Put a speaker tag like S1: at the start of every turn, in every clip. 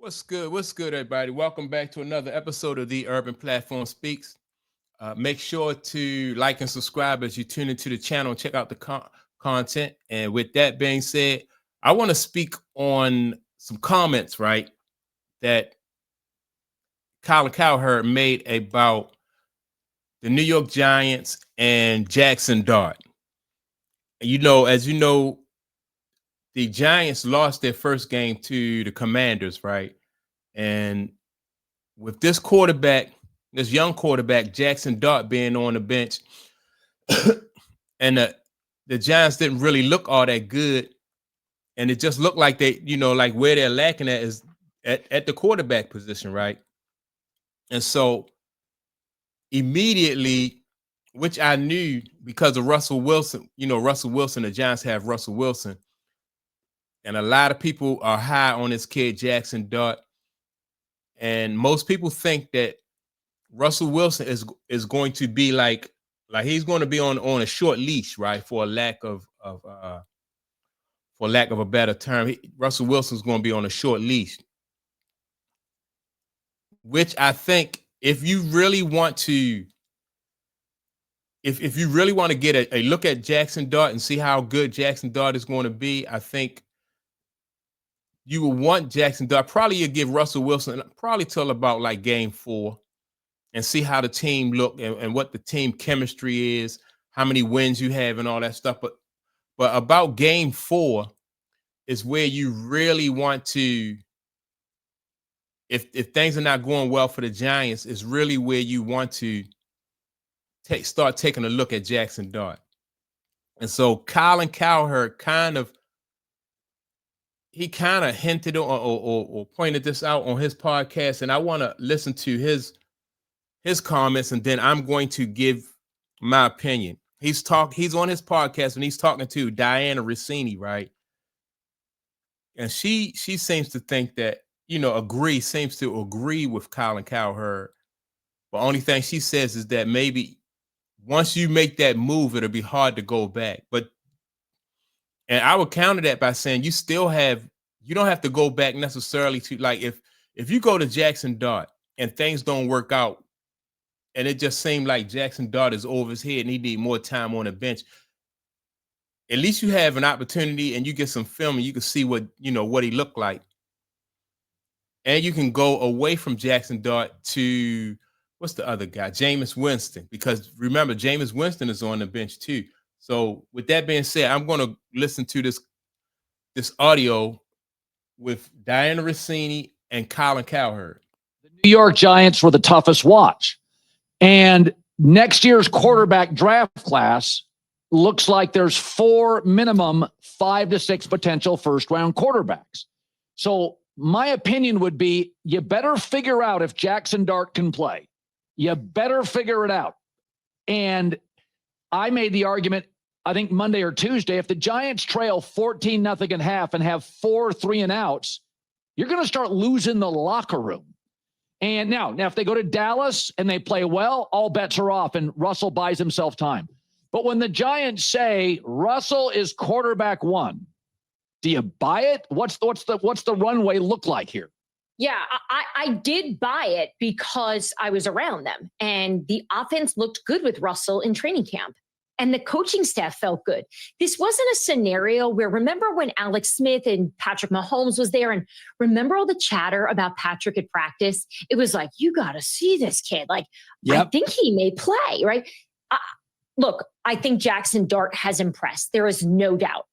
S1: What's good? What's good, everybody? Welcome back to another episode of the Urban Platform Speaks. Make sure to like and subscribe as you tune into the channel and check out the content. And with that being said, I want to speak on some comments, right, that Colin Cowherd made about the New York Giants and Jaxon Dart. As you know, the Giants lost their first game to the Commanders, right? And with this quarterback, this young quarterback, Jaxon Dart, being on the bench, and the Giants didn't really look all that good. And it just looked like they, like where they're lacking at is at the quarterback position, right? And so immediately, which I knew because of Russell Wilson, Russell Wilson, the Giants have Russell Wilson. And a lot of people are high on this kid, Jaxon Dart. And most people think that Russell Wilson is going to be like he's going to be on a short leash, right? For lack of a better term, Russell Wilson's going to be on a short leash. Which I think if you really want to get a look at Jaxon Dart and see how good Jaxon Dart is going to be, I think you will want Jaxon Dart. Probably you'll give Russell Wilson probably till about like game 4 and see how the team look and what the team chemistry is, how many wins you have and all that stuff. But about game 4 is where you really want to, if things are not going well for the Giants, is really where you want to start taking a look at Jaxon Dart. And so Colin Cowherd kind of hinted or pointed this out on his podcast, and I want to listen to his comments, and then I'm going to give my opinion. He's on his podcast and he's talking to Diana Rossini, right? And she seems to think that, seems to agree with Colin Cowherd. The only thing she says is that maybe once you make that move, it'll be hard to go back. And I would counter that by saying you don't have to go back necessarily to, like, if you go to Jaxon Dart and things don't work out, and it just seemed like Jaxon Dart is over his head and he need more time on the bench, at least you have an opportunity and you get some film and you can see what he looked like. And you can go away from Jaxon Dart to, what's the other guy? Jameis Winston. Because remember, Jameis Winston is on the bench too. So with that being said, I'm going to listen to this audio with Diana Rossini and Colin Cowherd.
S2: The New York Giants were the toughest watch. And next year's quarterback draft class looks like there's 4 minimum 5 to 6 potential first-round quarterbacks. So my opinion would be you better figure out if Jaxon Dart can play. You better figure it out. And I made the argument, I think Monday or Tuesday, if the Giants trail 14-0 at half and have 4 3-and-outs, you're going to start losing the locker room. And now if they go to Dallas and they play well, all bets are off and Russell buys himself time. But when the Giants say Russell is quarterback 1, do you buy it? What's the runway look like here?
S3: Yeah, I did buy it because I was around them and the offense looked good with Russell in training camp. And the coaching staff felt good. This wasn't a scenario where, remember when Alex Smith and Patrick Mahomes was there, and remember all the chatter about Patrick at practice? It was like, you got to see this kid. Like, yep. I think he may play, right? Look, I think Jaxon Dart has impressed. There is no doubt.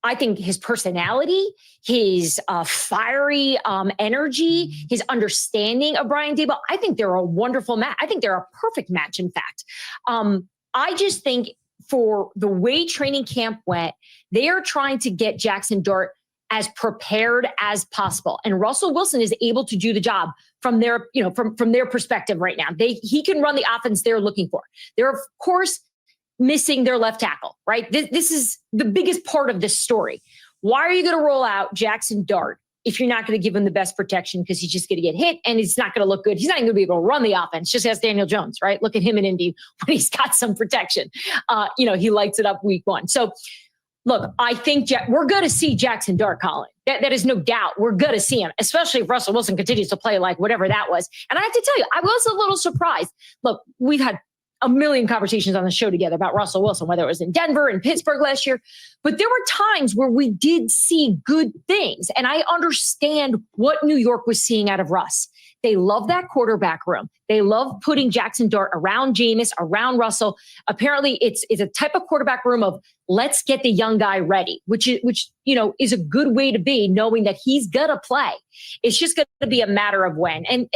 S3: I think his personality, his fiery energy, his understanding of Brian Daboll, I think they're a wonderful match. I think they're a perfect match, in fact. I just think for the way training camp went, they are trying to get Jaxon Dart as prepared as possible. And Russell Wilson is able to do the job from their, from their perspective right now. He can run the offense they're looking for. They're, of course, missing their left tackle, right? This is the biggest part of this story. Why are you going to roll out Jaxon Dart if you're not going to give him the best protection, because he's just going to get hit and it's not going to look good? He's not going to be able to run the offense. Just ask Daniel Jones, right? Look at him in Indy when he's got some protection. He lights it up week 1. So Look, I think we're going to see Jaxon Dart, Colin. That is no doubt. We're going to see him, especially if Russell Wilson continues to play like whatever that was. And I have to tell you, I was a little surprised. Look, we've had a million conversations on the show together about Russell Wilson, whether it was in Denver and Pittsburgh last year. But there were times where we did see good things. And I understand what New York was seeing out of Russ. They love that quarterback room. They love putting Jaxon Dart around Jameis, around Russell. Apparently, it's a type of quarterback room of let's get the young guy ready, which is a good way to be, knowing that he's gonna play. It's just gonna be a matter of when. And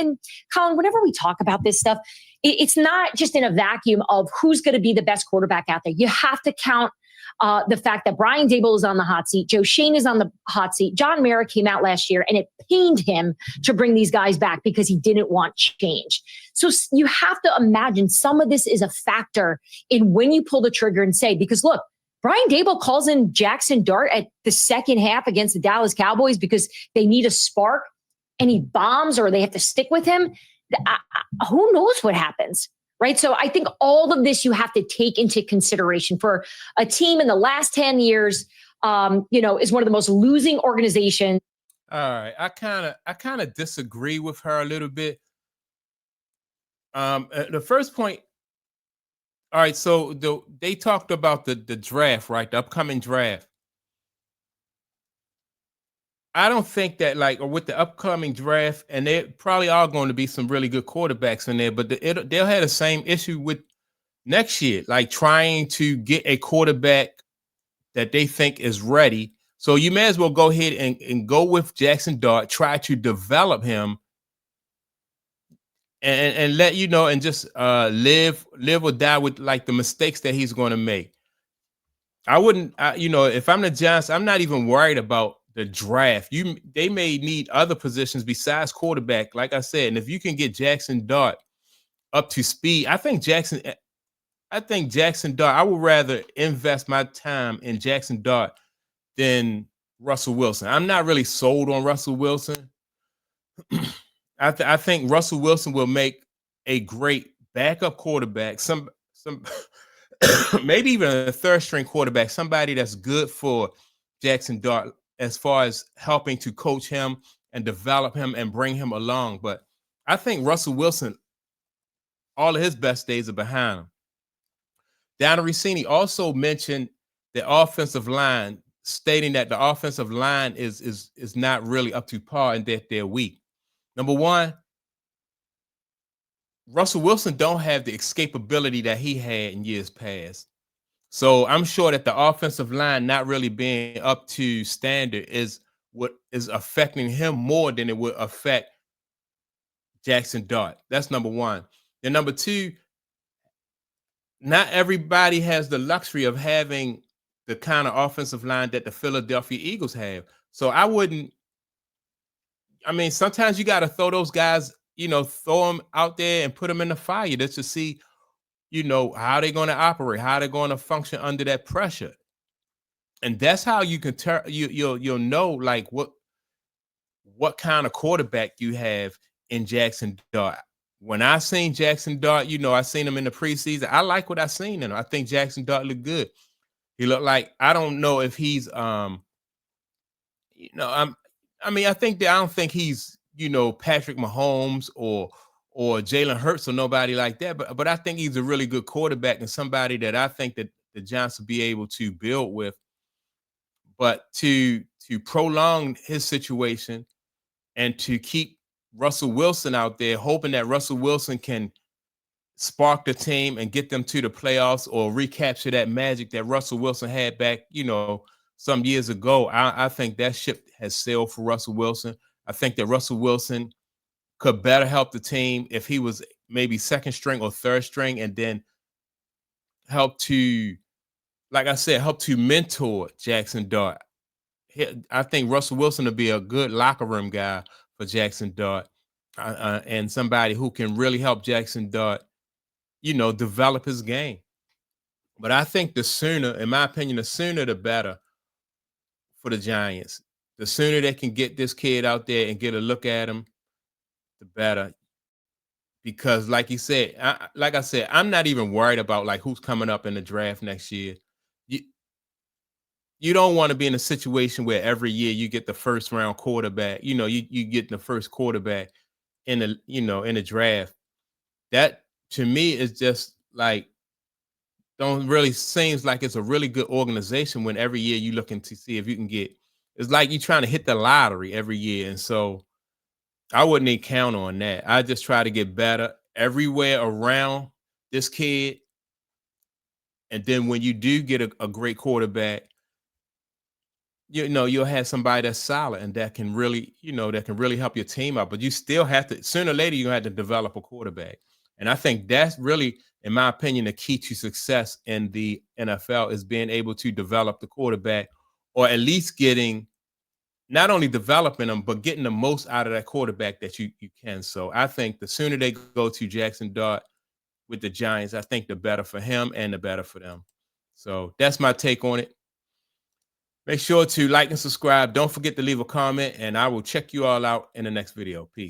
S3: Colin, whenever we talk about this stuff, it's not just in a vacuum of who's going to be the best quarterback out there. You have to count the fact that Brian Daboll is on the hot seat. Joe Shane is on the hot seat. John Mara came out last year, and it pained him to bring these guys back because he didn't want change. So you have to imagine some of this is a factor in when you pull the trigger and say, because look, Brian Daboll calls in Jaxon Dart at the second half against the Dallas Cowboys because they need a spark, and he bombs or they have to stick with him. Who knows what happens, right? So I think all of this you have to take into consideration for a team in the last 10 years, is one of the most losing organizations.
S1: All right. I kind of disagree with her a little bit. The first point. All right. So they talked about the draft, right? The upcoming draft. I don't think that or with the upcoming draft, and there probably are going to be some really good quarterbacks in there, but they'll have the same issue with next year, like trying to get a quarterback that they think is ready. So you may as well go ahead and go with Jaxon Dart, try to develop him and let and just live or die with the mistakes that he's going to make. I wouldn't, if I'm the Giants, I'm not even worried about the draft. They may need other positions besides quarterback, like I said. And if you can get Jaxon Dart up to speed, I think Jaxon Dart, I would rather invest my time in Jaxon Dart than Russell Wilson. I'm not really sold on Russell Wilson. I think Russell Wilson will make a great backup quarterback, some maybe even a third string quarterback, somebody that's good for Jaxon Dart as far as helping to coach him and develop him and bring him along. But I think Russell Wilson, all of his best days are behind him. Donna Rossini also mentioned the offensive line, stating that the offensive line is not really up to par and that they're weak. Number one, Russell Wilson don't have the escapability that he had in years past. So I'm sure that the offensive line not really being up to standard is what is affecting him more than it would affect Jaxon Dart. That's number one. Then number two, not everybody has the luxury of having the kind of offensive line that the Philadelphia Eagles have. So sometimes you got to throw those guys, throw them out there and put them in the fire just to see, how they're going to operate, how they're going to function under that pressure. And that's how you can you'll know what kind of quarterback you have in Jaxon Dart. When I seen Jaxon Dart, I seen him in the preseason. I like what I seen in him. I think Jaxon Dart looked good. He looked like, I don't know if he's I don't think he's, Patrick Mahomes or Jalen Hurts or nobody like that. But I think he's a really good quarterback and somebody that I think that the Giants will be able to build with. But to prolong his situation and to keep Russell Wilson out there, hoping that Russell Wilson can spark the team and get them to the playoffs or recapture that magic that Russell Wilson had back, some years ago. I think that ship has sailed for Russell Wilson. I think that Russell Wilson could better help the team if he was maybe second string or third string, and then help to, like I said, help to mentor Jaxon Dart. I think Russell Wilson will be a good locker room guy for Jaxon Dart, and somebody who can really help Jaxon Dart, develop his game. But I think the sooner, in my opinion, the sooner the better for the Giants. The sooner they can get this kid out there and get a look at him, the better. Because like you said, I said, I'm not even worried about who's coming up in the draft next year. you don't want to be in a situation where every year you get the first round quarterback. You know, you get the first quarterback in the, you know, in the draft. That to me is just like, don't really seems like it's a really good organization when every year you looking to see if you can get, it's like you trying to hit the lottery every year. And so I wouldn't even count on that. I just try to get better everywhere around this kid. And then when you do get a great quarterback, you know, you'll have somebody that's solid and that can really, you know, that can really help your team out. But you still have to, sooner or later, you have to develop a quarterback. And I think that's really, in my opinion, the key to success in the NFL is being able to develop the quarterback, or at least getting, not only developing them, but getting the most out of that quarterback that you can. So I think the sooner they go to Jaxon Dart with the Giants, I think the better for him and the better for them. So that's my take on it. Make sure to like and subscribe. Don't forget to leave a comment, and I will check you all out in the next video. Peace.